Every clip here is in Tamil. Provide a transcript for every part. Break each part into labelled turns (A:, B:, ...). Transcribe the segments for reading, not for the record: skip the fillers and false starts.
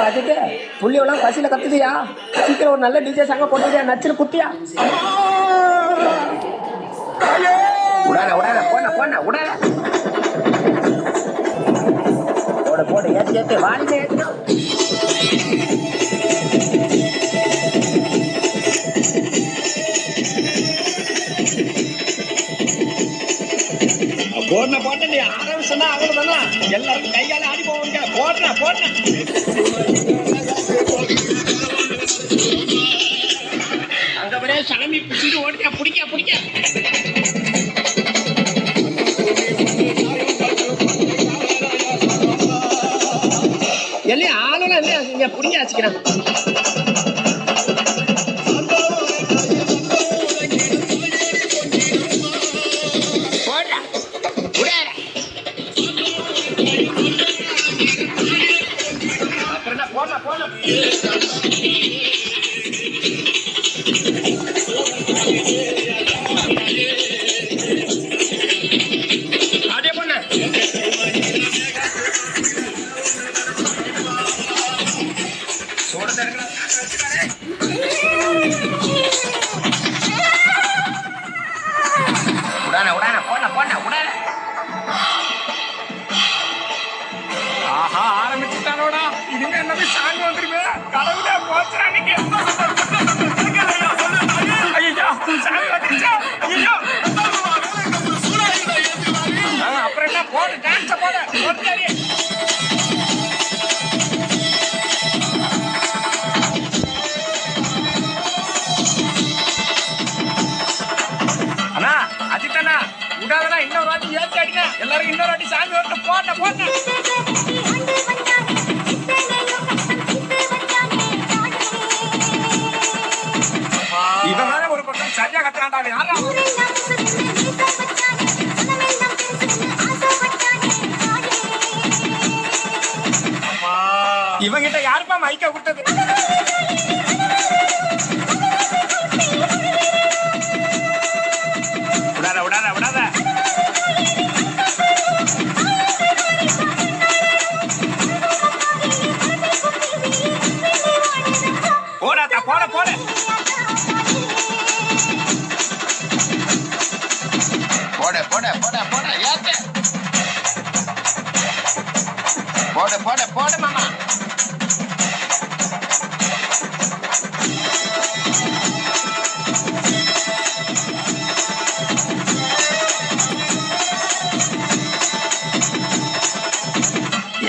A: அதுக்கு புள்ளியெல்லாம் பசியில கத்துதியா? சீக்கிரம் ஒரு நல்ல டிஜே சாங்க போட்டுதியா? நச்சுன்னு குத்தியா? உடாத உடாத போன போன உடாத போட போட ஏத்தி ஏத்தி வாலிமே ஏத்தணும். போடுன போட்ட நீ ஆரம்பிச்சா அவ்வளவுதானா? எல்லாருக்கும் கையால ஆடி போவாங்க. போடுற போடுற அங்க வரைய சாமி பிடிச்சிட்டு ஓடிக்க பிடிக்க பிடிக்க எல்லாம் ஆளுநர் இல்லையா இங்க பிடிக்க வச்சுக்கிறேன். ஆரம்பிச்சுட்டானோடா, இனிமே என்ன சாங் வந்துருமே. கடவுளே போச்சுடா நீங்க. ஐயோ சாமி வந்துச்சா? ஐயோ அப்புறம் என்ன போடு டான்ஸ் போடு போடு. அண்ணா அஜித்தண்ணா விடாதடா, இன்னொரு வாட்டி ஏற்றி அடிங்க. எல்லாரும் இன்னொரு வாட்டி சாமி வந்து போட்ட போட்ட. இவன் வேற ஒரு பக்கம் சரியா கத்துறான்டா. யாரா இவங்கிட்ட யாருப்பா மைக்க விட்டது? விடாத விடாத விடாத. போடாதா போட போட. போட போட போட போட ஏத்து. போட போட போட மாமா.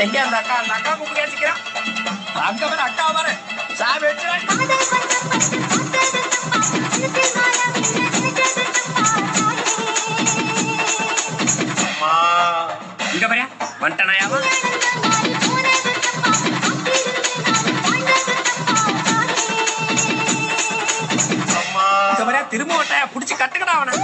A: எங்க அந்த அக்கா? அந்த அக்கா கூப்பிட்டு வச்சுக்கிறான். அங்க வர அக்கா வர சாமி வச்சுறேன். இங்க வரையா வந்துட்டானாயாவா? இங்க வரையா திரும்ப வட்டாயா புடிச்சு கட்டுக்கடா அவனை.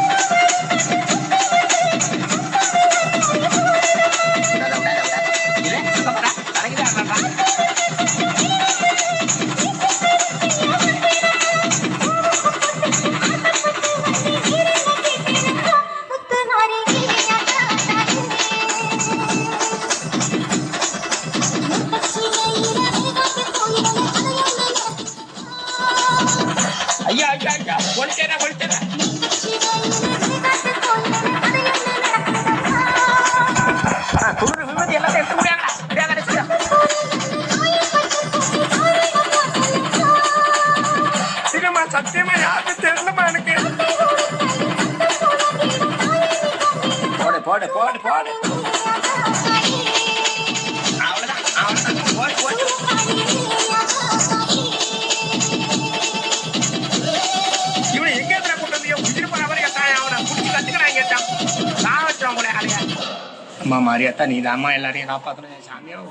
A: ஐயா ஐயா ஐயா கொளுத்தேனா கொளுத்தேனா. குளிர் விபத்து எல்லாம் எடுத்து முடியாங்களா? சினிமா சத்தியமா யாரு தெரியலமா எனக்கு. போடு போடு போடு போடு. அவ்வளவுதான் அவ்வளவுதான் போடு போடு. இவனை எங்க எத்தனை கூட்டு வந்து உயிர் போற மாதிரி கேட்டான். அவனை புடிச்சு கத்துக்கிறான் கேட்டான். நான் வச்சவன் கூட ஆலையா. அம்மா மாரியாத்தா நீ தான் அம்மா எல்லாரையும் காப்பாத்தணும் சாமியோ.